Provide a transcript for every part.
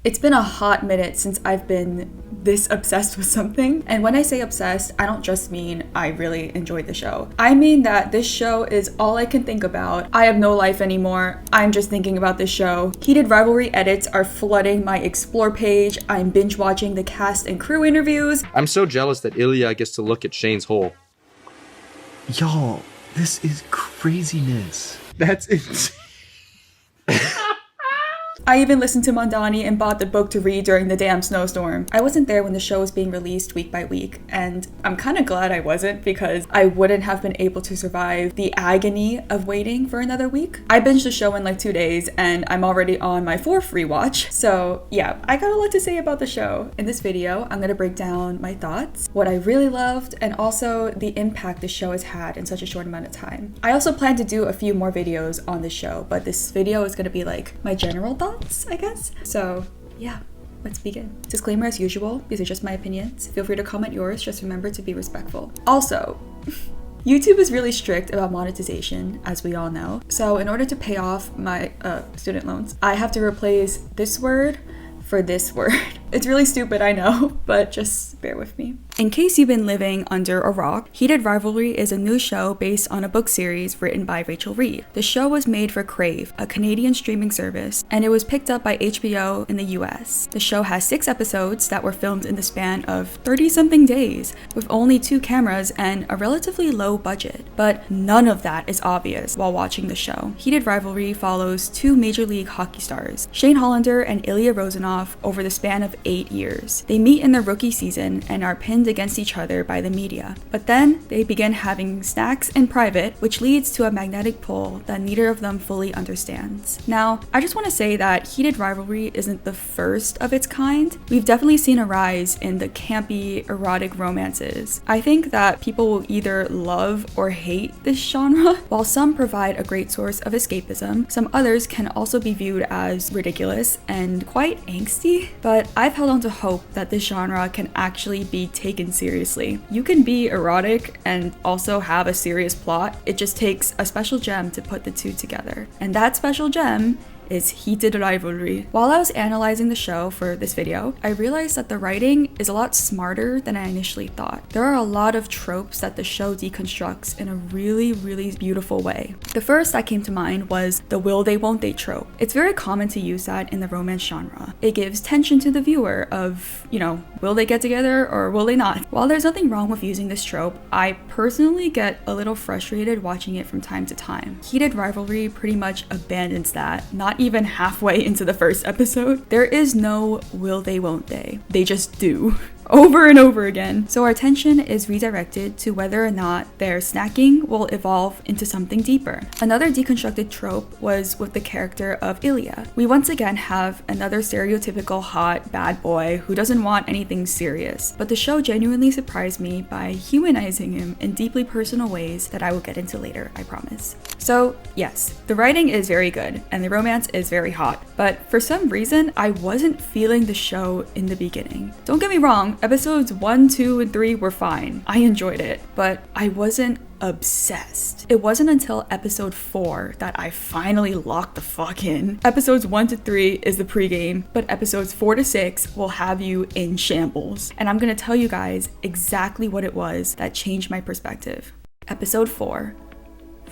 It's been a hot minute since I've been this obsessed with something. And when I say obsessed, I don't just mean I really enjoyed the show. I mean that this show is all I can think about. I have no life anymore. I'm just thinking about this show. Heated Rivalry edits are flooding my Explore page. I'm binge watching the cast and crew interviews. I'm so jealous that Ilya gets to look at Shane's hole. Y'all, this is craziness. That's insane. I even listened to Mondani and bought the book to read during the damn snowstorm. I wasn't there when the show was being released week by week, and I'm kind of glad I wasn't because I wouldn't have been able to survive the agony of waiting for another week. I binged the show in like 2 days, and I'm already on my 4th rewatch. So yeah, I got a lot to say about the show. In this video, I'm gonna break down my thoughts, what I really loved, and also the impact the show has had in such a short amount of time. I also plan to do a few more videos on the show, but this video is gonna be like my general thoughts, I guess. So yeah, let's begin. Disclaimer as usual, these are just my opinions. Feel free to comment yours, just remember to be respectful. Also, YouTube is really strict about monetization, as we all know. So in order to pay off my student loans, I have to replace this word for this word. It's really stupid, I know, but just bear with me. In case you've been living under a rock, Heated Rivalry is a new show based on a book series written by Reid. The show was made for Crave, a Canadian streaming service, and it was picked up by HBO in the US. The show has 6 episodes that were filmed in the span of 30-something days, with only 2 cameras and a relatively low budget. But none of that is obvious while watching the show. Heated Rivalry follows 2 Major League hockey stars, Hollander and Ilya Rozanov, over the span of 8 years. They meet in their rookie season and are pinned against each other by the media. But then they begin having snacks in private, which leads to a magnetic pull that neither of them fully understands. Now, I just want to say that Heated Rivalry isn't the first of its kind. We've definitely seen a rise in the campy, erotic romances. I think that people will either love or hate this genre. While some provide a great source of escapism, some others can also be viewed as ridiculous and quite angsty. But I've held on to hope that this genre can actually be taken seriously. You can be erotic and also have a serious plot. It just takes a special gem to put the two together. And that special gem is Heated Rivalry. While I was analyzing the show for this video, I realized that the writing is a lot smarter than I initially thought. There are a lot of tropes that the show deconstructs in a really, really beautiful way. The first that came to mind was the will they won't they trope. It's very common to use that in the romance genre. It gives tension to the viewer of, will they get together or will they not? While there's nothing wrong with using this trope, I personally get a little frustrated watching it from time to time. Heated Rivalry pretty much abandons that, not even halfway into the first episode. There is no will they won't they. They just do. Over and over again. So our attention is redirected to whether or not their snacking will evolve into something deeper. Another deconstructed trope was with the character of Ilya. We once again have another stereotypical hot bad boy who doesn't want anything serious, but the show genuinely surprised me by humanizing him in deeply personal ways that I will get into later, I promise. So yes, the writing is very good and the romance is very hot, but for some reason I wasn't feeling the show in the beginning. Don't get me wrong, episodes 1, 2, and 3 were fine. I enjoyed it, but I wasn't obsessed. It wasn't until episode 4 that I finally locked the fuck in. Episodes 1 to 3 is the pregame, but episodes 4 to 6 will have you in shambles. And I'm gonna tell you guys exactly what it was that changed my perspective. Episode 4.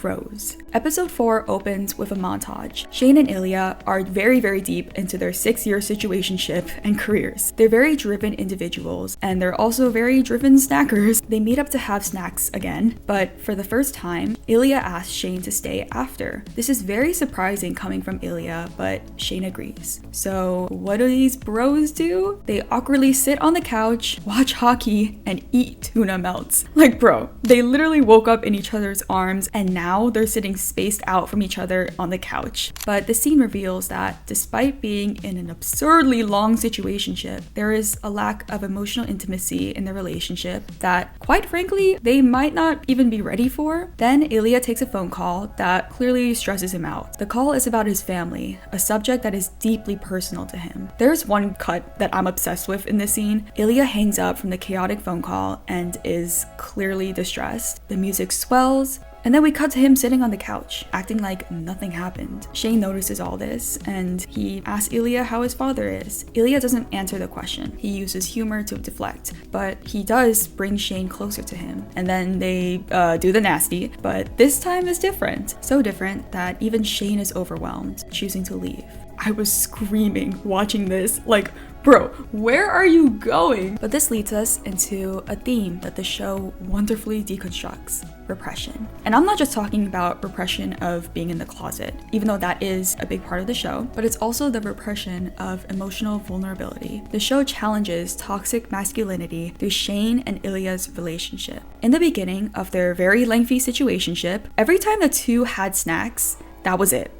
Rose. Episode 4 opens with a montage. Shane and Ilya are very, very deep into their 6-year situationship and careers. They're very driven individuals, and they're also very driven snackers. They meet up to have snacks again, but for the first time, Ilya asks Shane to stay after. This is very surprising coming from Ilya, but Shane agrees. So what do these bros do? They awkwardly sit on the couch, watch hockey, and eat tuna melts. Like, bro, they literally woke up in each other's arms, and now they're sitting spaced out from each other on the couch. But the scene reveals that despite being in an absurdly long situationship, there is a lack of emotional intimacy in the relationship that, quite frankly, they might not even be ready for. Then Ilya takes a phone call that clearly stresses him out. The call is about his family, a subject that is deeply personal to him. There's one cut that I'm obsessed with in this scene. Ilya hangs up from the chaotic phone call and is clearly distressed. The music swells, And then we cut to him sitting on the couch, acting like nothing happened. Shane notices all this, and he asks Ilya how his father is. Ilya doesn't answer the question. He uses humor to deflect, but he does bring Shane closer to him. And then they do the nasty, but this time is different. So different that even Shane is overwhelmed, choosing to leave. I was screaming watching this, like, bro, where are you going? But this leads us into a theme that the show wonderfully deconstructs: repression. And I'm not just talking about repression of being in the closet, even though that is a big part of the show, but it's also the repression of emotional vulnerability. The show challenges toxic masculinity through Shane and Ilya's relationship. In the beginning of their very lengthy situationship, every time the two had snacks, that was it.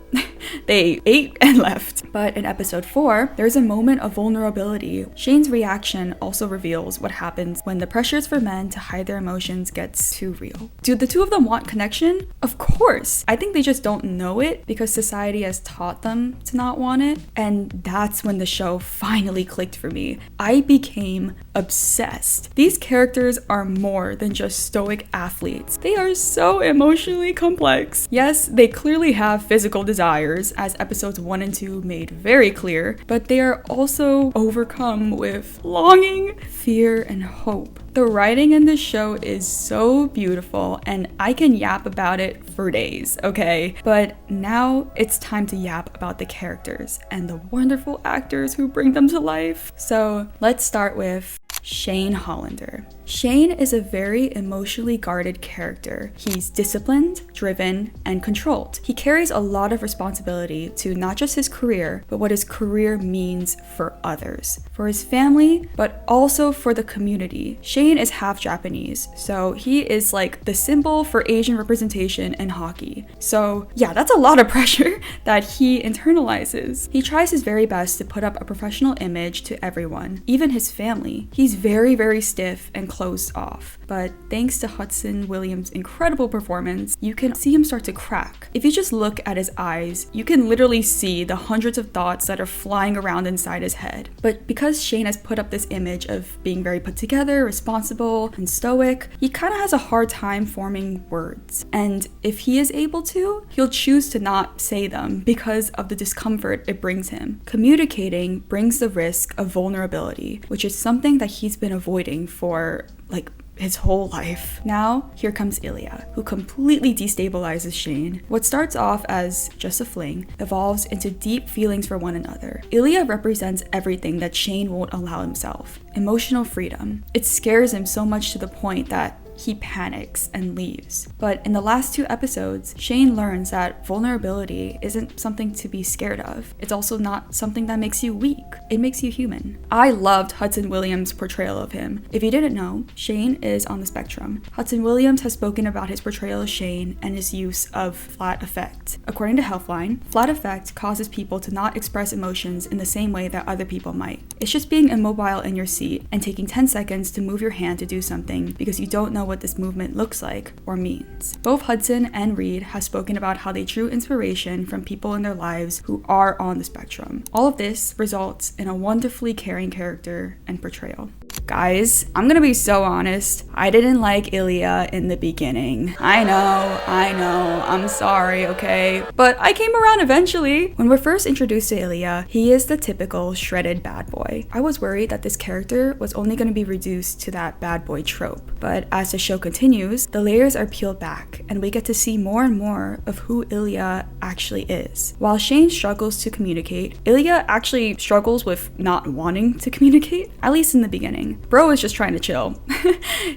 They ate and left. But in episode 4, there's a moment of vulnerability. Shane's reaction also reveals what happens when the pressures for men to hide their emotions gets too real. Do the two of them want connection? Of course. I think they just don't know it because society has taught them to not want it. And that's when the show finally clicked for me. I became obsessed. These characters are more than just stoic athletes. They are so emotionally complex. Yes, they clearly have physical desires, as episodes 1 and 2 made very clear, but they are also overcome with longing, fear, and hope. The writing in this show is so beautiful, and I can yap about it for days, okay? But now it's time to yap about the characters and the wonderful actors who bring them to life. So let's start with Shane Hollander. Shane is a very emotionally guarded character. He's disciplined, driven, and controlled. He carries a lot of responsibility to not just his career, but what his career means for others, for his family, but also for the community. Shane is half Japanese, so he is like the symbol for Asian representation in hockey. So yeah, that's a lot of pressure that he internalizes. He tries his very best to put up a professional image to everyone, even his family. He's very, very stiff and closed off, but thanks to Hudson Williams' incredible performance, you can see him start to crack. If you just look at his eyes, you can literally see the hundreds of thoughts that are flying around inside his head. But because Shane has put up this image of being very put together, responsible, and stoic, he kind of has a hard time forming words. And if he is able to, he'll choose to not say them because of the discomfort it brings him. Communicating brings the risk of vulnerability, which is something that he's been avoiding for like his whole life. Now, here comes Ilya, who completely destabilizes Shane. What starts off as just a fling evolves into deep feelings for one another. Ilya represents everything that Shane won't allow himself. Emotional freedom. It scares him so much to the point that he panics and leaves. But in the last 2 episodes, Shane learns that vulnerability isn't something to be scared of. It's also not something that makes you weak. It makes you human. I loved Hudson Williams' portrayal of him. If you didn't know, Shane is on the spectrum. Hudson Williams has spoken about his portrayal of Shane and his use of flat affect. According to Healthline, flat affect causes people to not express emotions in the same way that other people might. It's just being immobile in your seat and taking 10 seconds to move your hand to do something because you don't know what this movement looks like or means. Both Hudson and Reid have spoken about how they drew inspiration from people in their lives who are on the spectrum. All of this results in a wonderfully caring character and portrayal. Guys, I'm gonna be so honest. I didn't like Ilya in the beginning. I know, I'm sorry, okay? But I came around eventually. When we're first introduced to Ilya, he is the typical shredded bad boy. I was worried that this character was only gonna be reduced to that bad boy trope. But as the show continues, the layers are peeled back, and we get to see more and more of who Ilya actually is. While Shane struggles to communicate, Ilya actually struggles with not wanting to communicate, at least in the beginning. Bro is just trying to chill.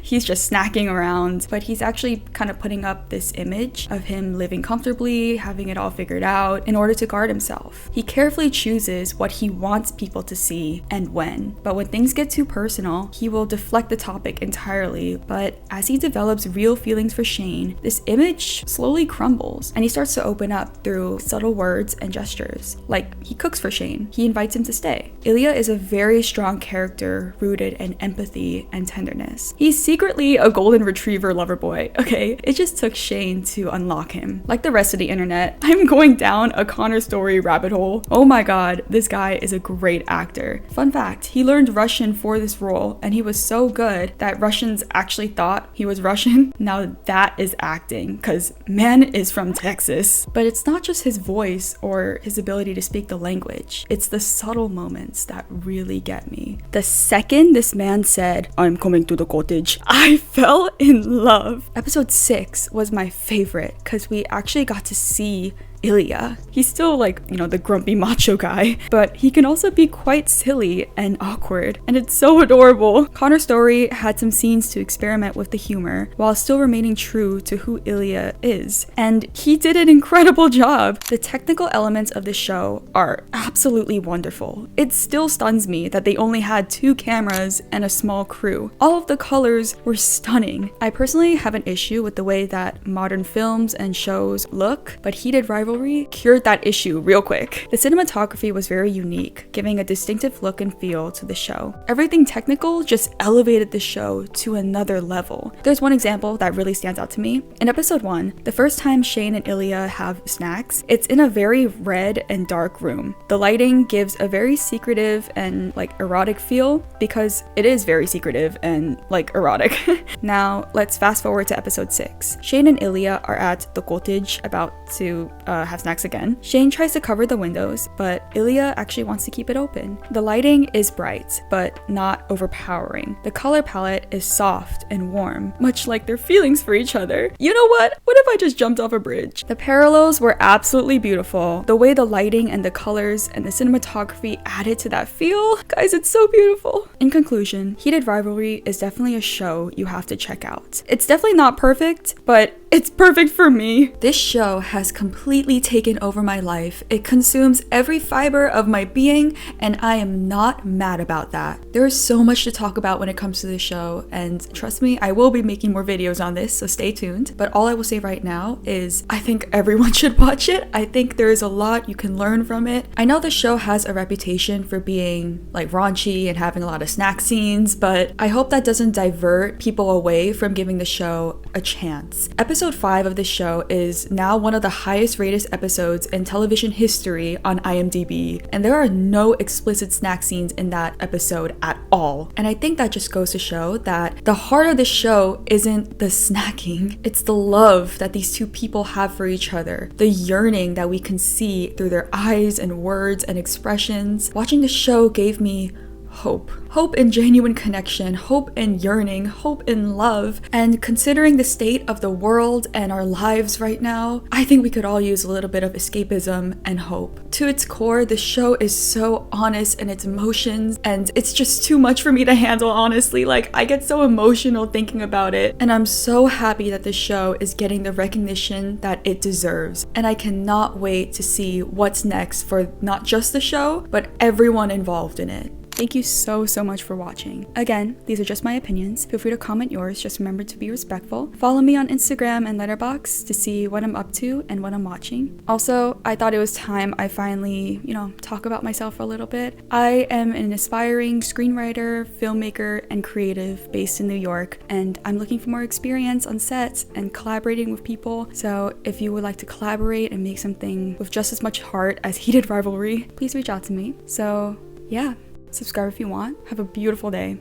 He's just snacking around, but he's actually kind of putting up this image of him living comfortably, having it all figured out in order to guard himself. He carefully chooses what he wants people to see and when, but when things get too personal, he will deflect the topic entirely. But as he develops real feelings for Shane, this image slowly crumbles, and he starts to open up through subtle words and gestures. Like, he cooks for Shane. He invites him to stay. Ilya is a very strong character rooted and empathy and tenderness. He's secretly a golden retriever lover boy, okay? It just took Shane to unlock him. Like the rest of the internet, I'm going down a Connor Storrie rabbit hole. Oh my god, this guy is a great actor. Fun fact, he learned Russian for this role, and he was so good that Russians actually thought he was Russian. Now that is acting, because man is from Texas. But it's not just his voice or his ability to speak the language. It's the subtle moments that really get me. The second this man said, "I'm coming to the cottage," I fell in love. Episode 6 was my favorite because we actually got to see Ilya. He's still like, you know, the grumpy macho guy, but he can also be quite silly and awkward, and it's so adorable. Connor Storrie had some scenes to experiment with the humor while still remaining true to who Ilya is, and he did an incredible job. The technical elements of the show are absolutely wonderful. It still stuns me that they only had 2 cameras and a small crew. All of the colors were stunning. I personally have an issue with the way that modern films and shows look, but Heated Rivalry cured that issue real quick. The cinematography was very unique, giving a distinctive look and feel to the show. Everything technical just elevated the show to another level. There's one example that really stands out to me. In episode 1, the first time Shane and Ilya have snacks, it's in a very red and dark room. The lighting gives a very secretive and like erotic feel because it is very secretive and like erotic. Now let's fast forward to episode 6. Shane and Ilya are at the cottage about to have snacks again. Shane tries to cover the windows, but Ilya actually wants to keep it open. The lighting is bright, but not overpowering. The color palette is soft and warm, much like their feelings for each other. You know what? What if I just jumped off a bridge? The parallels were absolutely beautiful. The way the lighting and the colors and the cinematography added to that feel, guys, it's so beautiful. In conclusion, Heated Rivalry is definitely a show you have to check out. It's definitely not perfect, but it's perfect for me. This show has completely taken over my life. It consumes every fiber of my being, and I am not mad about that. There is so much to talk about when it comes to this show, and trust me, I will be making more videos on this, so stay tuned. But all I will say right now is I think everyone should watch it. I think there is a lot you can learn from it. I know the show has a reputation for being like raunchy and having a lot of snack scenes, but I hope that doesn't divert people away from giving the show a chance. Episode 5 of this show is now one of the highest rated episodes in television history on IMDb, and there are no explicit snack scenes in that episode at all. And I think that just goes to show that the heart of the show isn't the snacking, it's the love that these two people have for each other, the yearning that we can see through their eyes and words and expressions. Watching the show gave me hope. Hope in genuine connection, hope in yearning, hope in love. And considering the state of the world and our lives right now, I think we could all use a little bit of escapism and hope. To its core, the show is so honest in its emotions, and it's just too much for me to handle, honestly. Like, I get so emotional thinking about it, and I'm so happy that the show is getting the recognition that it deserves. And I cannot wait to see what's next for not just the show, but everyone involved in it. Thank you so much for watching. Again, these are just my opinions. Feel free to comment yours. Just remember to be respectful. Follow me on Instagram and Letterboxd to see what I'm up to and what I'm watching. Also, I thought it was time I finally, talk about myself a little bit. I am an aspiring screenwriter, filmmaker, and creative based in New York, and I'm looking for more experience on sets and collaborating with people. So if you would like to collaborate and make something with just as much heart as Heated Rivalry, please reach out to me. So yeah. Subscribe if you want. Have a beautiful day.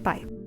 Bye.